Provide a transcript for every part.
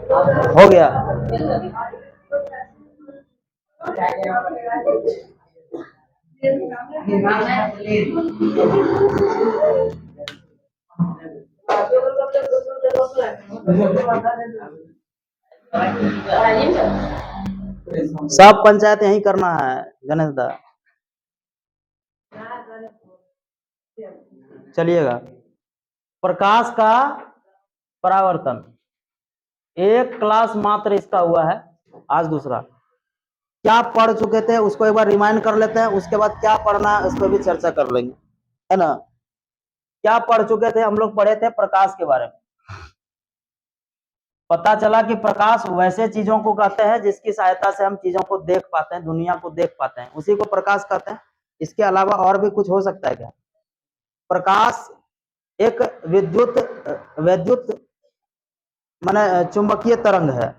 हो गया। सब पंचायत यही करना है गणेश दा। चलिएगा। प्रकाश का परावर्तन एक क्लास मात्र इसका हुआ है, आज दूसरा। क्या पढ़ चुके थे उसको एक बार रिमाइंड कर लेते हैं, उसके बाद क्या पढ़ना है उस पर भी चर्चा कर लेंगे, है ना। क्या पढ़ चुके थे हम लोग? पढ़े थे प्रकाश के बारे में। पता चला कि प्रकाश वैसे चीजों को कहते हैं जिसकी सहायता से हम चीजों को देख पाते हैं, दुनिया को देख पाते हैं, उसी को प्रकाश कहते हैं। इसके अलावा और भी कुछ हो सकता है क्या? प्रकाश एक विद्युत वैद्युत माने चुंबकीय तरंग है,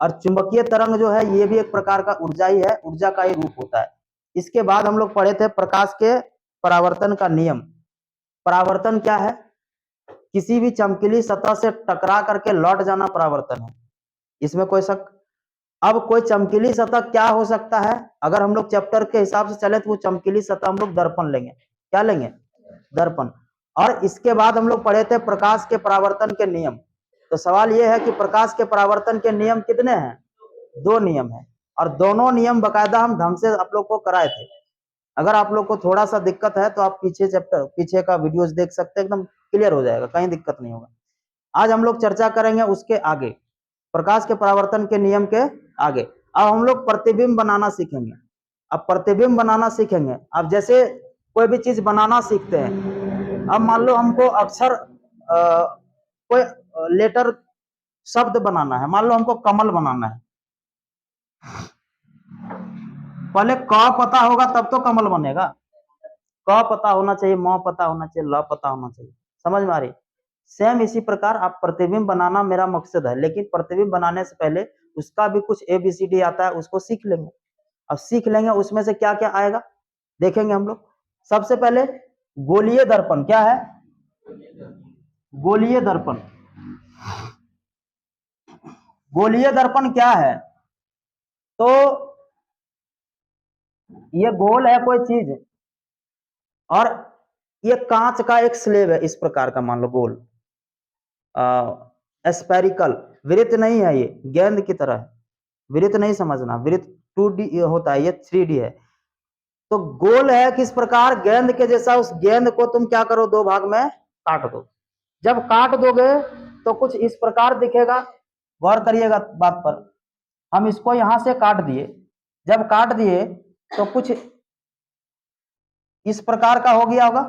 और चुंबकीय तरंग जो है ये भी एक प्रकार का ऊर्जा ही है, ऊर्जा का ही रूप होता है। इसके बाद हम लोग पढ़े थे प्रकाश के परावर्तन का नियम। परावर्तन क्या है? किसी भी चमकीली सतह से टकरा करके लौट जाना परावर्तन है, इसमें कोई शक। अब कोई चमकीली सतह क्या हो सकता है? अगर हम लोग चैप्टर के हिसाब से चले तो वो चमकीली सतह हम लोग दर्पण लेंगे। क्या लेंगे? दर्पण। और इसके बाद हम लोग पढ़े थे प्रकाश के परावर्तन के नियम। तो सवाल यह है कि प्रकाश के परावर्तन के नियम कितने हैं? 2 नियम है, और दोनों नियम बकायदा हम ढंग से आप लोग को कराए थे। अगर आप लोग को थोड़ा सा दिक्कत है तो आप पीछे का वीडियोस देख सकते हैं, एकदम क्लियर हो जाएगा, कहीं दिक्कत नहीं होगा। आज हम लोग चर्चा करेंगे उसके आगे, प्रकाश के परावर्तन के नियम के आगे। अब हम लोग प्रतिबिंब बनाना सीखेंगे। अब प्रतिबिंब बनाना सीखेंगे। अब जैसे कोई भी चीज बनाना सीखते हैं, अब मान लो हमको अक्षर कोई लेटर शब्द बनाना है, मान लो हमको कमल बनाना है। पहले क पता होगा तब तो कमल बनेगा। क पता होना चाहिए, म पता होना चाहिए, ल पता होना चाहिए। समझ में आ रही? सेम इसी प्रकार आप प्रतिबिंब बनाना मेरा मकसद है, लेकिन प्रतिबिंब बनाने से पहले उसका भी कुछ ABCD आता है, उसको सीख लेंगे। अब सीख लेंगे उसमें से क्या क्या आएगा देखेंगे हम लोग। सबसे पहले गोलीय दर्पण क्या है? गोलीय दर्पण। गोलीय दर्पण क्या है? तो ये गोल है कोई चीज, और ये कांच का एक स्लेब है इस प्रकार का, मान लो गोल स्पेरिकल, वृत्त नहीं है, ये गेंद की तरह है। वृत्त नहीं समझना, वृत्त 2D होता है, ये 3D है। तो गोल है किस प्रकार? गेंद के जैसा। उस गेंद को तुम क्या करो? 2 भाग में काट दो। जब काट दोगे तो कुछ इस प्रकार दिखेगा। गौर करिएगा बात पर। हम इसको यहां से काट दिए, जब काट दिए तो कुछ इस प्रकार का हो गया होगा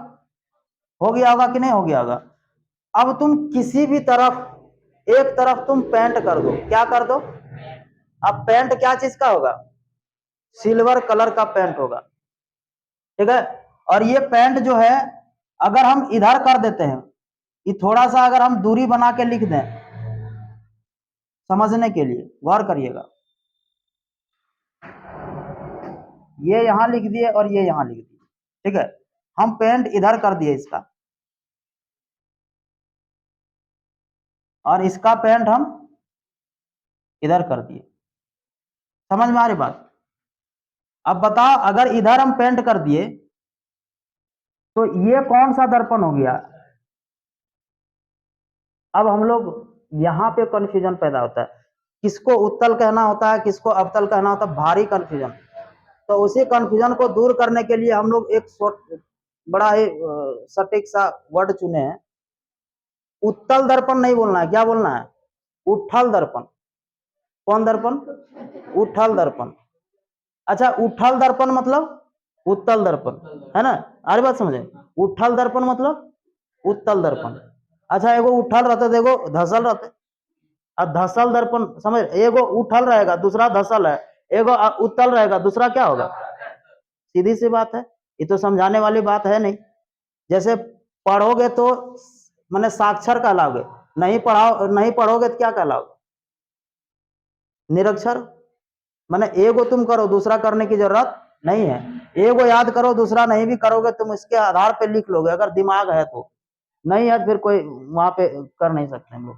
कि नहीं हो गया होगा? अब तुम किसी भी तरफ एक तरफ तुम पेंट कर दो। क्या कर दो? अब पेंट क्या चीज का होगा? सिल्वर कलर का पेंट होगा, ठीक है। और ये पेंट जो है अगर हम इधर कर देते हैं, ये थोड़ा सा अगर हम दूरी बना के लिख दें समझने के लिए, गौर करिएगा। ये यहां लिख दिए और ये यहां लिख दिए, ठीक है। हम पेंट इधर कर दिए इसका, और इसका पेंट हम इधर कर दिए। समझ में आ रही बात? अब बताओ, अगर इधर हम पेंट कर दिए तो ये कौन सा दर्पण हो गया? अब हम लोग यहां पे कंफ्यूजन पैदा होता है, किसको उत्तल कहना होता है, किसको अवतल कहना होता है, भारी कंफ्यूजन। तो उसी कंफ्यूजन को दूर करने के लिए हम लोग एक बड़ा ही सटीक सा वर्ड चुने हैं। उत्तल दर्पण नहीं बोलना है, क्या बोलना है? उठल दर्पण। कौन दर्पण? उठल दर्पण। अच्छा, उठल दर्पण मतलब उत्तल दर्पण, है ना। अरे बात समझे? उठल दर्पण मतलब उत्तल दर्पण। अच्छा, एगो उठल रहते एगो धसल रहते। अब धसल दर्पण समझ, एगो उठल रहेगा दूसरा धसल है, एगो उत्तल रहेगा दूसरा क्या होगा? सीधी सी बात है, ये तो समझाने वाली बात है नहीं। जैसे पढ़ोगे तो माने साक्षर कहलाओगे, नहीं पढ़ोगे तो क्या कहलाओगे? निरक्षर। माने एगो तुम करो दूसरा करने की जरूरत नहीं है, एगो याद करो दूसरा नहीं भी करोगे तुम इसके आधार पे लिख लोगे, अगर दिमाग है तो। नहीं है फिर कोई वहां पे कर नहीं सकते हम लोग।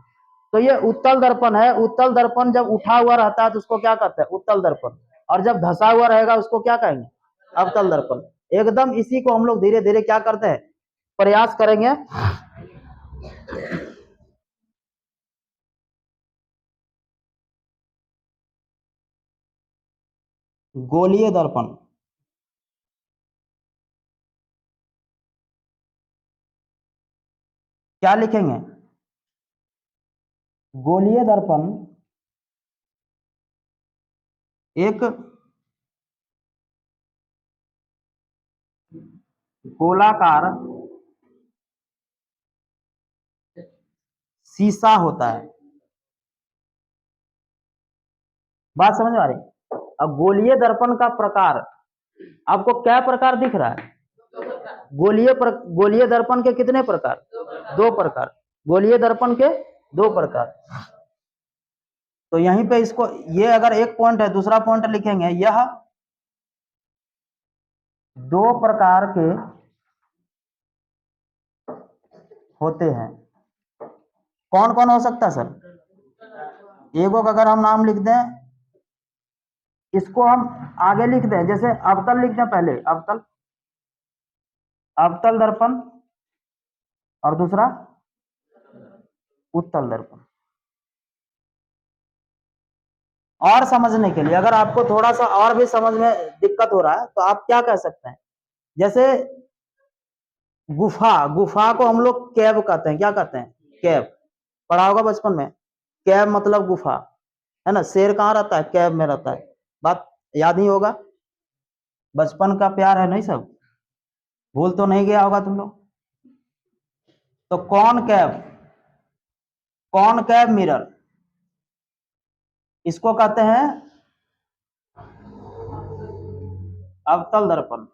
तो ये उत्तल दर्पण है। उत्तल दर्पण जब उठा हुआ रहता है तो उसको क्या कहते हैं? उत्तल दर्पण। और जब धसा हुआ रहेगा उसको क्या कहेंगे? अवतल दर्पण। एकदम इसी को हम लोग धीरे धीरे क्या करते हैं? प्रयास करेंगे। गोलीय दर्पण, क्या लिखेंगे? गोलीय दर्पण एक गोलाकार शीशा होता है। बात समझ में आ रही? अब गोलीय दर्पण का प्रकार आपको क्या प्रकार दिख रहा है? गोलीय दर्पण के कितने प्रकार? दो प्रकार। गोलीय दर्पण के दो प्रकार। तो यहीं पे इसको, ये अगर एक पॉइंट है, दूसरा पॉइंट लिखेंगे, यह दो प्रकार के होते हैं। कौन कौन हो सकता है सर? एक को अगर हम नाम लिख दें, इसको हम आगे लिख दें, जैसे अवतल लिख दें पहले, अवतल, अवतल दर्पण, और दूसरा उत्तल दर्पण। और समझने के लिए, अगर आपको थोड़ा सा और भी समझ में दिक्कत हो रहा है तो आप क्या कह सकते हैं? जैसे गुफा, गुफा को हम लोग कैव कहते हैं। क्या कहते हैं? कैव। पढ़ा होगा बचपन में, कैव मतलब गुफा, है ना? शेर कहाँ रहता है? कैव में रहता है। बात याद ही होगा। बचपन का प्यार है नहीं सब, भूल तो नहीं गया होगा तुम लोग। तो कौन कैव, कौन कैव मिरर, इसको कहते हैं अवतल दर्पण।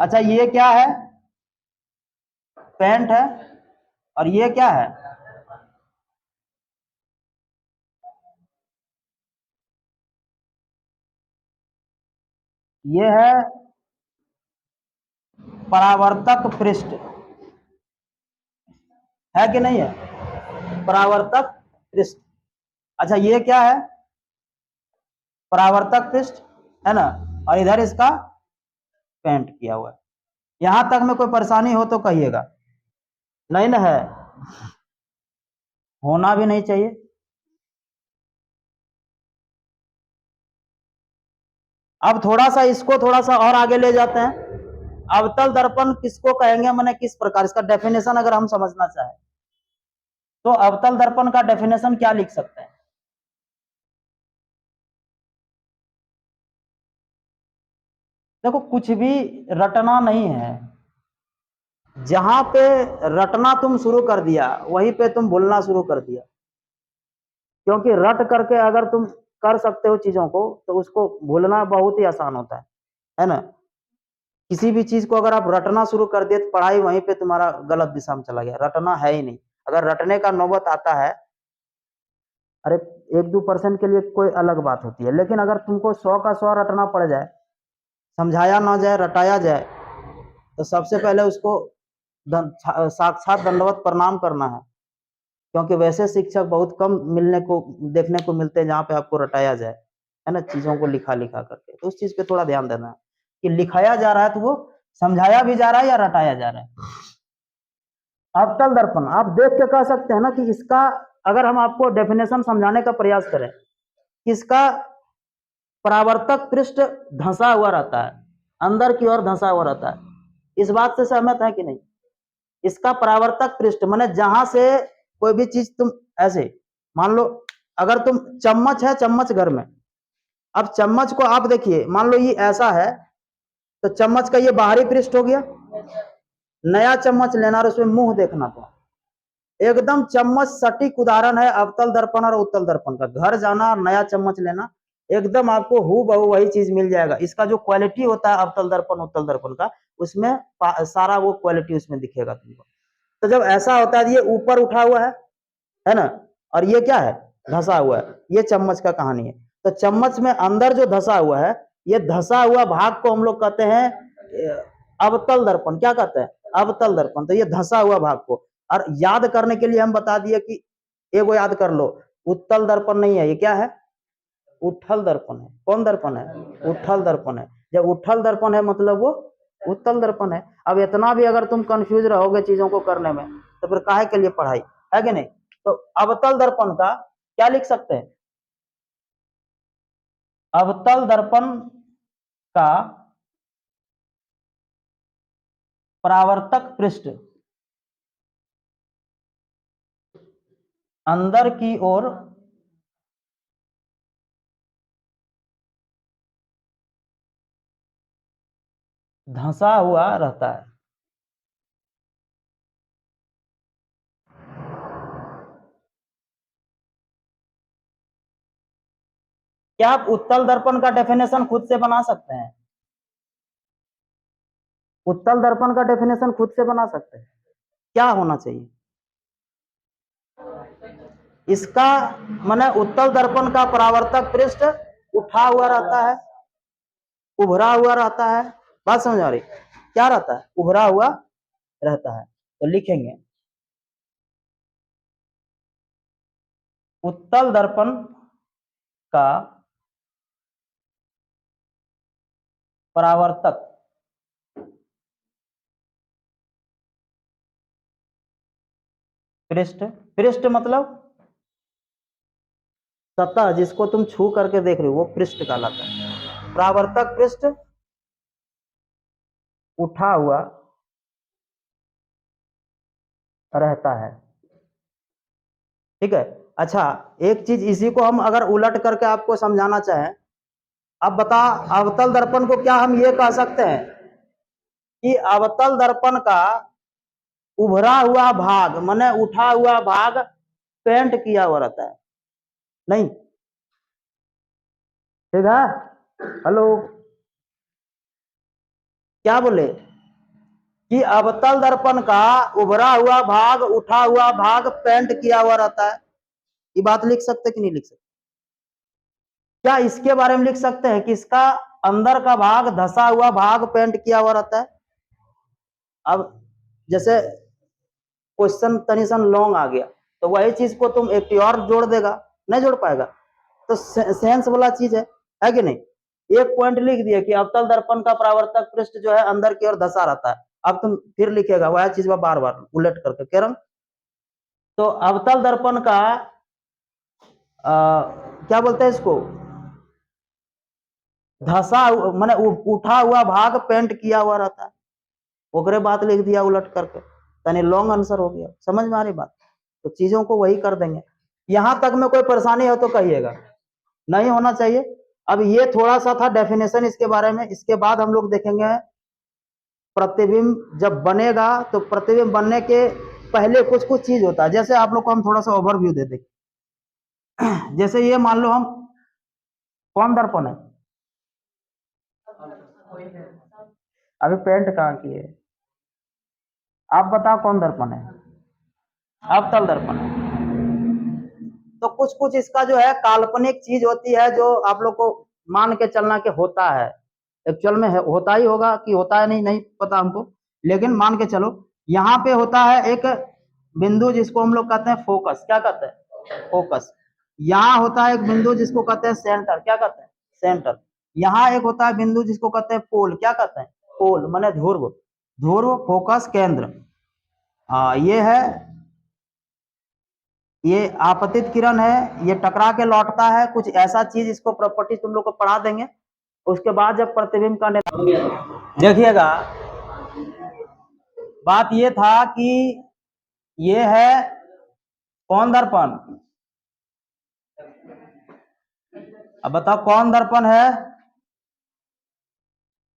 अच्छा, ये क्या है? पेंट है। और ये क्या है? ये है परावर्तक पृष्ठ, है कि नहीं है? परावर्तक पृष्ठ। अच्छा, ये क्या है? परावर्तक पृष्ठ, है ना? और इधर इसका पेंट किया हुआ है। यहां तक में कोई परेशानी हो तो कहिएगा। नहीं ना है, होना भी नहीं चाहिए। अब थोड़ा सा इसको थोड़ा सा और आगे ले जाते हैं। अवतल दर्पण किसको कहेंगे, मैंने किस प्रकार, इसका डेफिनेशन अगर हम समझना चाहें तो अवतल दर्पण का डेफिनेशन क्या लिख सकते हैं? देखो, कुछ भी रटना नहीं है। जहां पे रटना तुम शुरू कर दिया वहीं पे तुम भूलना शुरू कर दिया। क्योंकि रट करके अगर तुम कर सकते हो चीजों को तो उसको भूलना बहुत ही आसान होता है ना? किसी भी चीज को अगर आप रटना शुरू कर दिए तो पढ़ाई वहीं पे तुम्हारा गलत दिशा में चला गया। रटना है ही नहीं। अगर रटने का नौबत आता है, अरे 1-2% के लिए कोई अलग बात होती है, लेकिन अगर तुमको 100 का 100 रटना पड़ जाए, समझाया ना जाए, रटाया जाए, तो सबसे पहले उसको साक्षात दंडवत प्रणाम करना है। क्योंकि वैसे शिक्षक बहुत कम मिलने को देखने को मिलते हैं जहाँ पे आपको रटाया जाए, है ना? चीजों को लिखा लिखा करके, तो उस चीज पे थोड़ा ध्यान देना है कि लिखाया जा रहा है तो वो समझाया भी जा रहा है या रटाया जा रहा है। अवतल दर्पण आप देख के कह सकते हैं ना कि इसका, अगर हम आपको डेफिनेशन समझाने का प्रयास करें, इसका परावर्तक पृष्ठ धंसा हुआ रहता है, अंदर की ओर धंसा हुआ रहता है। इस बात से सहमत है कि नहीं? इसका परावर्तक पृष्ठ माने जहां से कोई भी चीज तुम ऐसे मान लो, अगर तुम चम्मच है, चम्मच घर में, अब चम्मच को आप देखिए, मान लो ये ऐसा है, तो चम्मच का ये बाहरी पृष्ठ हो गया। नया चम्मच लेना और उसमें मुंह देखना, तो एकदम चम्मच सटीक उदाहरण है अवतल दर्पण और उत्तल दर्पण का। घर जाना और नया चम्मच लेना, एकदम आपको हूबहू वही चीज मिल जाएगा। इसका जो क्वालिटी होता है अवतल दर्पण उत्तल दर्पण का, उसमें सारा वो क्वालिटी उसमें दिखेगा तुमको। तो जब ऐसा होता है, ये ऊपर उठा हुआ है ना? और ये क्या है? धसा हुआ है। ये चम्मच का कहानी है। तो चम्मच में अंदर जो धसा हुआ है, ये धसा हुआ भाग को हम लोग कहते हैं अवतल दर्पण। क्या कहते हैं? अवतल दर्पण। तो ये धसा हुआ भाग को, और याद करने के लिए हम बता दिए कि एक वो याद कर लो, उत्तल दर्पण नहीं है, ये क्या है? उठल दर्पण है। कौन दर्पण है? उठल दर्पण है। जब उठल दर्पण है मतलब वो उत्तल दर्पण है। अब इतना भी अगर तुम कंफ्यूज रहोगे चीजों को करने में तो फिर काहे के लिए पढ़ाई, है कि नहीं? तो अवतल दर्पण का क्या लिख सकते हैं? अवतल दर्पण का परावर्तक पृष्ठ अंदर की ओर धंसा हुआ रहता है। क्या आप उत्तल दर्पण का डेफिनेशन खुद से बना सकते हैं? उत्तल दर्पण का डेफिनेशन खुद से बना सकते हैं? क्या होना चाहिए इसका? माने उत्तल दर्पण का परावर्तक पृष्ठ उठा हुआ रहता है, उभरा हुआ रहता है। बात समझ आ रही? क्या रहता है? उभरा हुआ रहता है। तो लिखेंगे उत्तल दर्पण का परावर्तक पृष्ठ, पृष्ठ मतलब सतह जिसको तुम छू करके देख रहे हो वो पृष्ठ कहलाता है। परावर्तक पृष्ठ उठा हुआ रहता है। ठीक है। अच्छा, एक चीज इसी को हम अगर उलट करके आपको समझाना चाहें, अब बता, अवतल दर्पण को क्या हम ये कह सकते हैं कि अवतल दर्पण का उभरा हुआ भाग माने उठा हुआ भाग पेंट किया हुआ रहता है? नहीं, ठीक है? हेलो, क्या बोले कि अवतल दर्पण का उभरा हुआ भाग उठा हुआ भाग पेंट किया हुआ रहता है। ये बात लिख सकते कि नहीं लिख सकते? क्या इसके बारे में लिख सकते हैं कि इसका अंदर का भाग धसा हुआ भाग पेंट किया हुआ रहता है? अब जैसे क्वेश्चन तनिसन लॉन्ग आ गया तो वही चीज को तुम एक और जोड़ देगा, नहीं जोड़ पाएगा। तो सेंस वाला चीज है कि नहीं? एक पॉइंट लिख दिया कि अवतल दर्पण का परावर्तक पृष्ठ जो है अंदर की ओर धसा रहता है। अब तुम फिर लिखेगा वह चीज बार बार उलट करके कह रहा हूं। तो अवतल दर्पण का क्या बोलते हैं इसको? धसा माने उठा हुआ भाग पेंट किया हुआ रहता है। ओकरे बात लिख दिया उलट करके, यानी लॉन्ग आंसर हो गया। समझ में आ रही बात? तो चीजों को वही कर देंगे। यहां तक में कोई परेशानी हो तो कहिएगा, नहीं होना चाहिए। अब ये थोड़ा सा था डेफिनेशन इसके बारे में। इसके बाद हम लोग देखेंगे प्रतिबिंब जब बनेगा तो प्रतिबिंब बनने के पहले कुछ कुछ चीज होता है। जैसे आप लोग को हम थोड़ा सा ओवरव्यू दे दें। जैसे ये मान लो हम कौन दर्पण है, अभी पेंट कहाँ की है, आप बताओ कौन दर्पण है? अवतल दर्पण है। तो कुछ कुछ इसका जो है काल्पनिक चीज होती है जो आप लोग को मान के चलना के होता है। एक्चुअल में होता ही होगा कि होता है नहीं नहीं पता हमको, लेकिन मान के चलो यहाँ पे होता है एक बिंदु जिसको हम लोग कहते हैं फोकस। क्या कहते हैं? फोकस। यहाँ होता है एक बिंदु जिसको कहते हैं सेंटर। क्या कहते हैं? सेंटर। यहाँ एक होता है बिंदु जिसको कहते हैं पोल। क्या कहते हैं? पोल माने ध्रुव। ध्रुव, फोकस, केंद्र। ये है, ये आपतित किरण है, ये टकरा के लौटता है। कुछ ऐसा चीज, इसको प्रॉपर्टी तुम लोग को पढ़ा देंगे। उसके बाद जब प्रतिबिंब का देखिएगा, बात ये था कि ये है कौन दर्पण? अब बताओ कौन दर्पण है?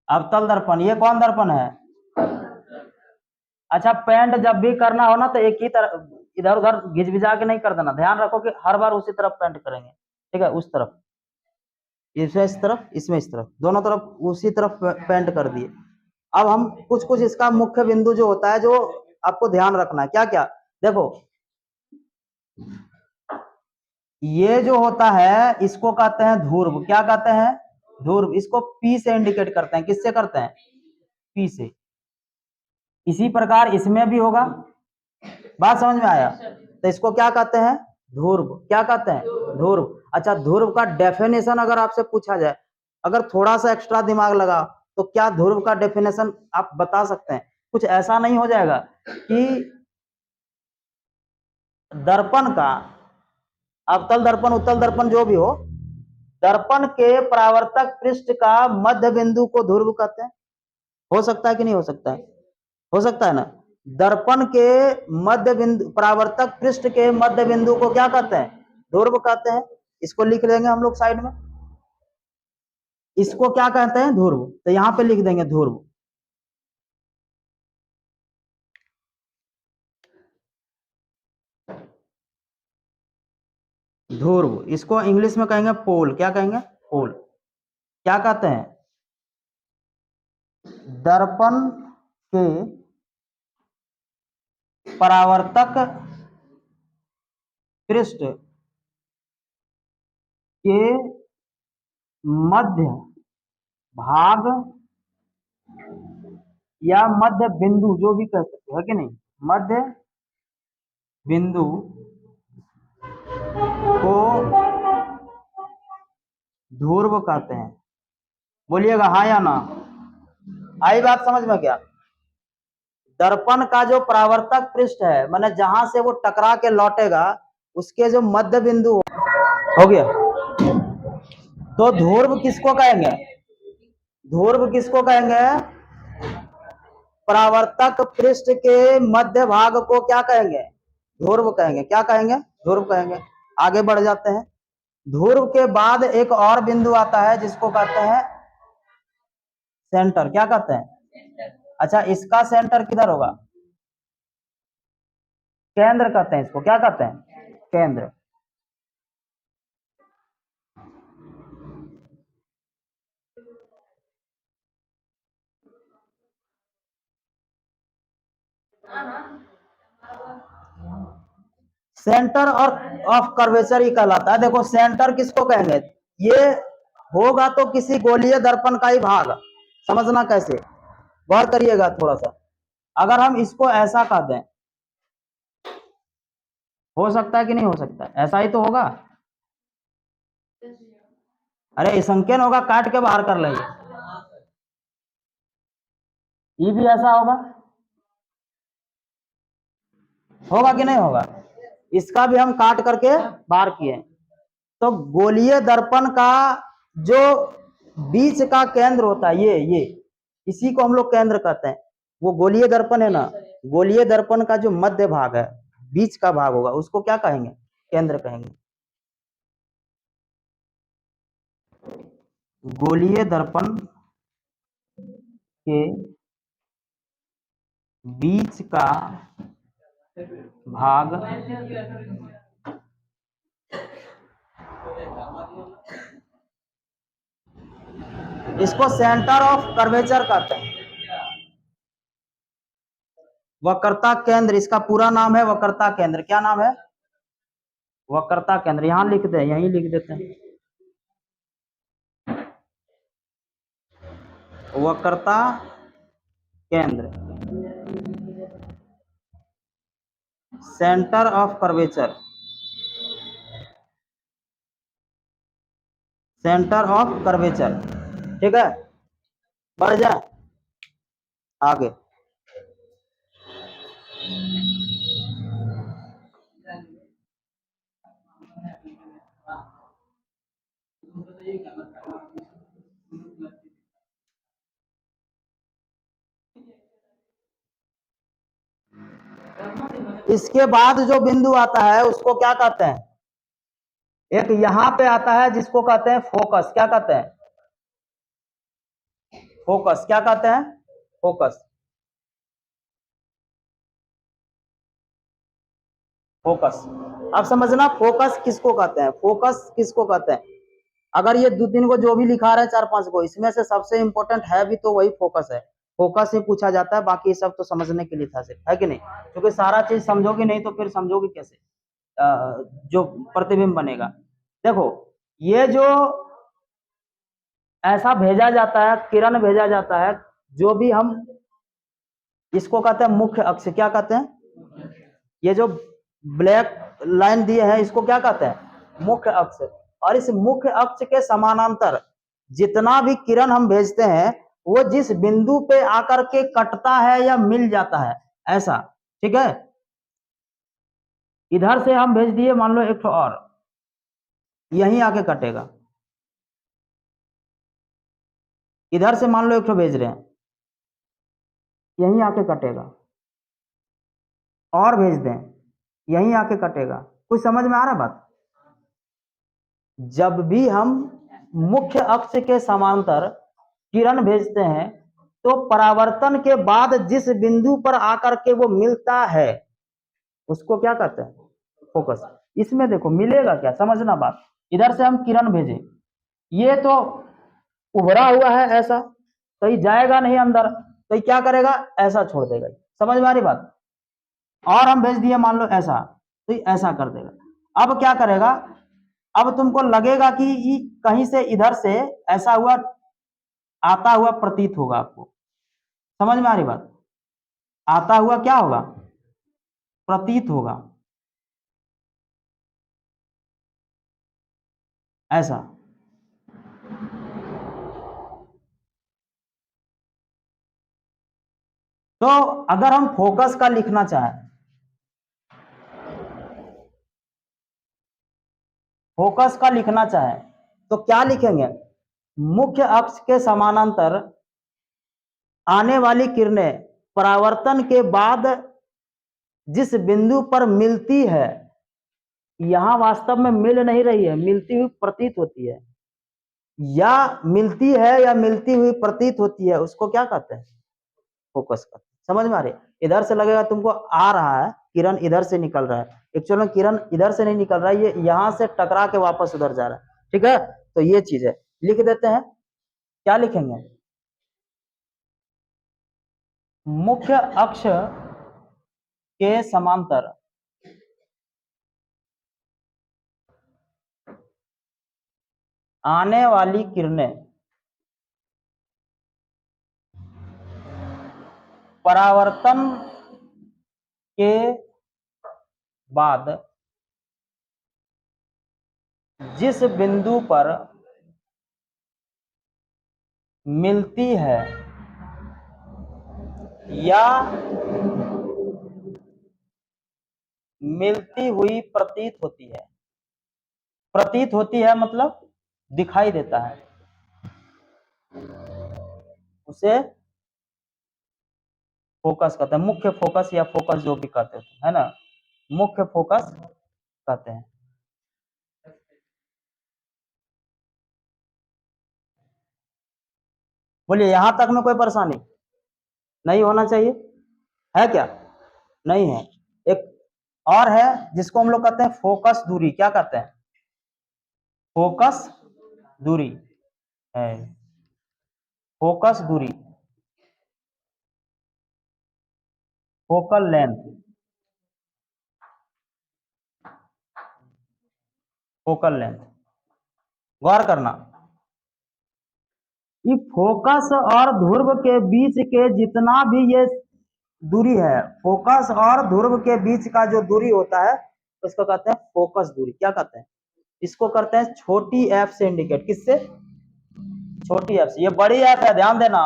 अवतल दर्पण। ये कौन दर्पण है? अच्छा, पेंट जब भी करना हो ना तो एक ही तरफ इधर उधर घिचभिचा के नहीं कर देना। ध्यान रखो कि हर बार उसी तरफ पेंट करेंगे। ठीक है? उस तरफ, इसमें इस तरफ, इसमें इस तरफ, दोनों तरफ उसी तरफ पेंट कर दिए। अब हम कुछ कुछ इसका मुख्य बिंदु जो होता है जो आपको ध्यान रखना है, क्या क्या देखो, ये जो होता है इसको कहते हैं ध्रुव। क्या कहते हैं? ध्रुव। इसको पी से इंडिकेट करते हैं। किससे करते हैं? पी से। इसी प्रकार इसमें भी होगा। बात समझ में आया? तो इसको क्या कहते हैं? ध्रुव, क्या कहते हैं ध्रुव। अच्छा, ध्रुव का डेफिनेशन अगर आपसे पूछा जाए, अगर थोड़ा सा एक्स्ट्रा दिमाग लगा तो क्या ध्रुव का डेफिनेशन आप बता सकते हैं? कुछ ऐसा नहीं हो जाएगा कि दर्पण का, अवतल दर्पण उत्तल दर्पण जो भी दर्पण के परावर्तक पृष्ठ का मध्य बिंदु को ध्रुव कहते हैं। हो सकता है कि नहीं हो सकता है? हो सकता है ना। दर्पण के मध्य बिंदु, परावर्तक पृष्ठ के मध्य बिंदु को क्या कहते हैं? ध्रुव कहते हैं। इसको लिख देंगे हम लोग साइड में, इसको क्या कहते हैं? ध्रुव। तो यहां पे लिख देंगे ध्रुव। ध्रुव, इसको इंग्लिश में कहेंगे पोल। क्या कहेंगे? पोल। क्या कहते हैं? दर्पण के परावर्तक पृष्ठ के मध्य भाग या मध्य बिंदु, जो भी कह सकते हो, है कि नहीं, मध्य बिंदु को ध्रुव कहते हैं। बोलिएगा हाँ या ना। आई बात समझ में? क्या दर्पण का जो परावर्तक पृष्ठ है, माने जहां से वो टकरा के लौटेगा, उसके जो मध्य बिंदु हो गया, तो ध्रुव किसको कहेंगे? ध्रुव किसको कहेंगे? परावर्तक पृष्ठ के मध्य भाग को क्या कहेंगे? ध्रुव कहेंगे। क्या कहेंगे? ध्रुव कहेंगे। आगे बढ़ जाते हैं। ध्रुव के बाद एक और बिंदु आता है जिसको कहते हैं सेंटर। क्या कहते हैं? अच्छा, इसका सेंटर किधर होगा? केंद्र कहते हैं इसको। क्या कहते हैं? केंद्र। सेंटर और ऑफ कर्वेचर ही कहलाता है। देखो, सेंटर किसको कहेंगे? ये होगा तो किसी गोलीय दर्पण का ही भाग। समझना कैसे, गौर करिएगा थोड़ा सा। अगर हम इसको ऐसा कह दें, हो सकता है कि नहीं हो सकता? ऐसा ही तो होगा। अरे संकेन होगा, काट के बाहर कर लेंगे। ये भी ऐसा होगा, होगा कि नहीं होगा? इसका भी हम काट करके बाहर किए। तो गोलीय दर्पण का जो बीच का केंद्र होता है, ये इसी को हम लोग केंद्र कहते हैं। वो गोलीय दर्पण है ना, गोलीय दर्पण का जो मध्य भाग है, बीच का भाग होगा, उसको क्या कहेंगे? केंद्र कहेंगे। गोलीय दर्पण के बीच का भाग इसको सेंटर ऑफ कर्वेचर कहते हैं। वक्रता केंद्र, इसका पूरा नाम है वक्रता केंद्र। क्या नाम है? वक्रता केंद्र। यहां लिख दे, यहीं लिख देते हैं, वक्रता केंद्र, centre of curvature, centre of curvature. ठीक है, बढ़ जाए आगे। इसके बाद जो बिंदु आता है उसको क्या कहते हैं? एक यहां पे आता है जिसको कहते हैं फोकस। क्या कहते हैं? फोकस। क्या कहते हैं? फोकस। फोकस। अब समझना, फोकस किसको कहते हैं? फोकस किसको कहते हैं? अगर ये दो तीन को जो भी लिखा रहा है, चार पांच को, इसमें से सबसे इंपॉर्टेंट है भी तो वही फोकस है। फोकस ही पूछा जाता है, बाकी सब तो समझने के लिए था सिर्फ, है कि नहीं? क्योंकि सारा चीज समझोगे नहीं तो फिर समझोगे कैसे जो प्रतिबिंब बनेगा। देखो, ये जो ऐसा भेजा जाता है, किरण भेजा जाता है, जो भी हम इसको कहते हैं मुख्य अक्ष। क्या कहते हैं? ये जो ब्लैक लाइन दिए हैं, इसको क्या कहते हैं? मुख्य अक्ष। और इस मुख्य अक्ष के समानांतर जितना भी किरण हम भेजते हैं वो जिस बिंदु पे आकर के कटता है या मिल जाता है, ऐसा, ठीक है। इधर से हम भेज दिए, मान लो एक ठो और यहीं आके कटेगा, इधर से मान लो एक ठो भेज रहे हैं, यहीं आके कटेगा, और भेज दें, यहीं आके कटेगा। कुछ समझ में आ रहा है बात? जब भी हम मुख्य अक्ष के समांतर किरण भेजते हैं तो परावर्तन के बाद जिस बिंदु पर आकर के वो मिलता है उसको क्या कहते हैं? फोकस। इसमें देखो मिलेगा क्या, समझना बात। इधर से हम किरण भेजें, ये तो उभरा हुआ है ऐसा, तो ये जाएगा नहीं अंदर, तो ये क्या करेगा? ऐसा छोड़ देगा। समझ में आ रही बात? और हम भेज दिए मान लो ऐसा, तो ये ऐसा कर देगा। अब क्या करेगा? अब तुमको लगेगा कि ये कहीं से इधर से ऐसा हुआ आता हुआ प्रतीत होगा आपको। समझ में आ रही बात? आता हुआ क्या होगा? प्रतीत होगा, ऐसा। तो अगर हम फोकस का लिखना चाहें, फोकस का लिखना चाहें तो क्या लिखेंगे? मुख्य अक्ष के समानांतर आने वाली किरणें परावर्तन के बाद जिस बिंदु पर मिलती है, यहां वास्तव में मिल नहीं रही है, मिलती हुई प्रतीत होती है, या मिलती है या मिलती हुई प्रतीत होती है, उसको क्या कहते हैं? फोकस करते हैं। समझ में आ रही है? इधर से लगेगा तुमको आ रहा है किरण, इधर से निकल रहा है, एक्चुअल में किरण इधर से नहीं निकल रहा है, ये यहां से टकरा के वापस उधर जा रहा है, ठीक है। तो ये चीज है, लिख देते हैं। क्या लिखेंगे? मुख्य अक्ष के समांतर आने वाली किरणें परावर्तन के बाद जिस बिंदु पर मिलती है या मिलती हुई प्रतीत होती है, प्रतीत होती है मतलब दिखाई देता है, उसे फोकस कहते हैं। मुख्य फोकस या फोकस जो भी कहते हैं, है ना, मुख्य फोकस कहते हैं। बोलिए, यहां तक में कोई परेशानी नहीं होना चाहिए, है क्या? नहीं है। एक और है जिसको हम लोग कहते हैं फोकस दूरी। क्या कहते हैं? फोकस दूरी है, फोकस दूरी, फोकल लेंथ, फोकल लेंथ। गौर करना, ये फोकस और ध्रुव के बीच के जितना भी ये दूरी है, फोकस और ध्रुव के बीच का जो दूरी होता है उसको कहते हैं फोकस दूरी। क्या कहते हैं? इसको करते हैं छोटी एफ से इंडिकेट। किससे? छोटी एफ से। ये बड़ी एफ है, ध्यान देना,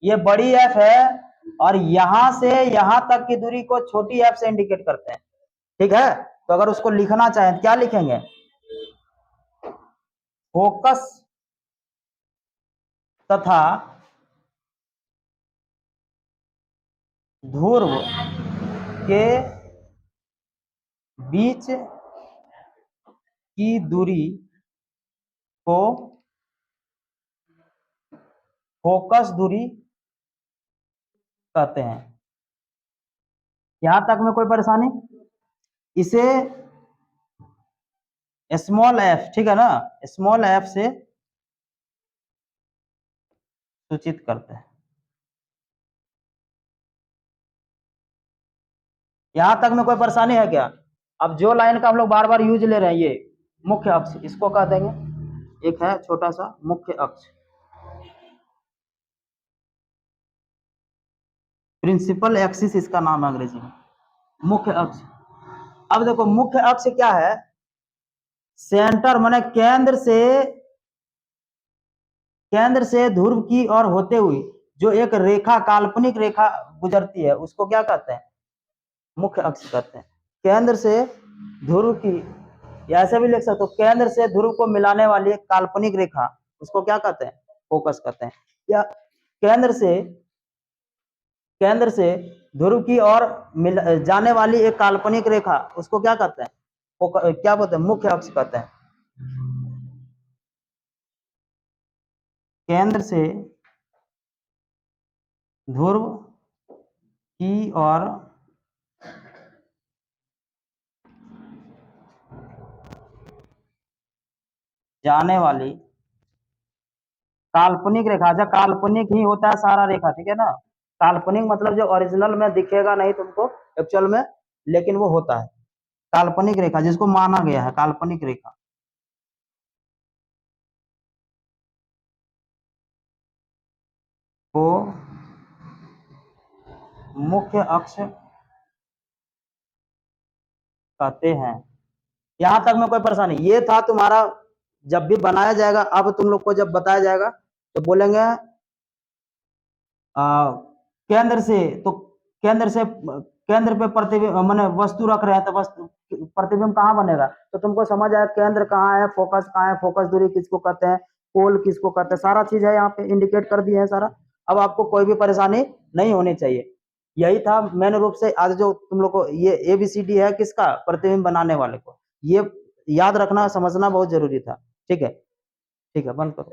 ये बड़ी एफ है, और यहां से यहां तक की दूरी को छोटी एफ से इंडिकेट करते हैं, ठीक है। तो अगर उसको लिखना चाहें तो क्या लिखेंगे? फोकस तथा ध्रुव के बीच की दूरी को फोकस दूरी कहते हैं। यहां तक में कोई परेशानी? इसे स्मॉल एफ, ठीक है ना, स्मॉल एफ से सूचित करते हैं। यहां तक में कोई परेशानी है क्या? अब जो लाइन का हम लोग बार बार यूज ले रहे हैं, ये मुख्य अक्ष, इसको कह देंगे, एक है छोटा सा मुख्य अक्ष, प्रिंसिपल एक्सिस इसका नाम है अंग्रेजी में, मुख्य अक्ष। अब देखो मुख्य अक्ष क्या है, सेंटर माने केंद्र से ध्रुव की ओर होते हुए जो एक रेखा, काल्पनिक रेखा गुजरती है, उसको क्या कहते हैं, मुख्य अक्ष कहते हैं। केंद्र से ध्रुव की, या ऐसे भी लिख सकते हो, केंद्र से ध्रुव को मिलाने वाली एक काल्पनिक रेखा, उसको क्या कहते हैं, फोकस कहते हैं। या केंद्र से ध्रुव की ओर जाने वाली एक काल्पनिक रेखा, उसको क्या कहते हैं, क्या बोलते हैं, मुख्य अक्ष कहते हैं। केंद्र से ध्रुव की ओर जाने वाली काल्पनिक रेखा, जो काल्पनिक ही होता है सारा रेखा, ठीक है ना। काल्पनिक मतलब जो ओरिजिनल में दिखेगा नहीं तुमको एक्चुअल में, लेकिन वो होता है काल्पनिक रेखा, जिसको माना गया है काल्पनिक रेखा, को मुख्य अक्ष कहते हैं। यहां तक में कोई परेशानी, ये था तुम्हारा, जब भी बनाया जाएगा, अब तुम लोग को जब बताया जाएगा तो बोलेंगे केंद्र से, तो केंद्र पे प्रतिबिंब माने वस्तु रख रहे हैं, तो वस्तु प्रतिबिंब कहाँ बनेगा, तो तुमको समझ आया केंद्र कहाँ है, फोकस कहाँ है, फोकस दूरी किसको कहते हैं, पोल किसको कहते हैं, सारा चीज है यहाँ पे इंडिकेट कर दिया है सारा। अब आपको कोई भी परेशानी नहीं होनी चाहिए। यही था मेन रूप से आज जो तुम लोग को ये ABCD है किसका, प्रतिबिंब बनाने वाले को, ये याद रखना समझना बहुत जरूरी था। ठीक है, ठीक है, बंद करो।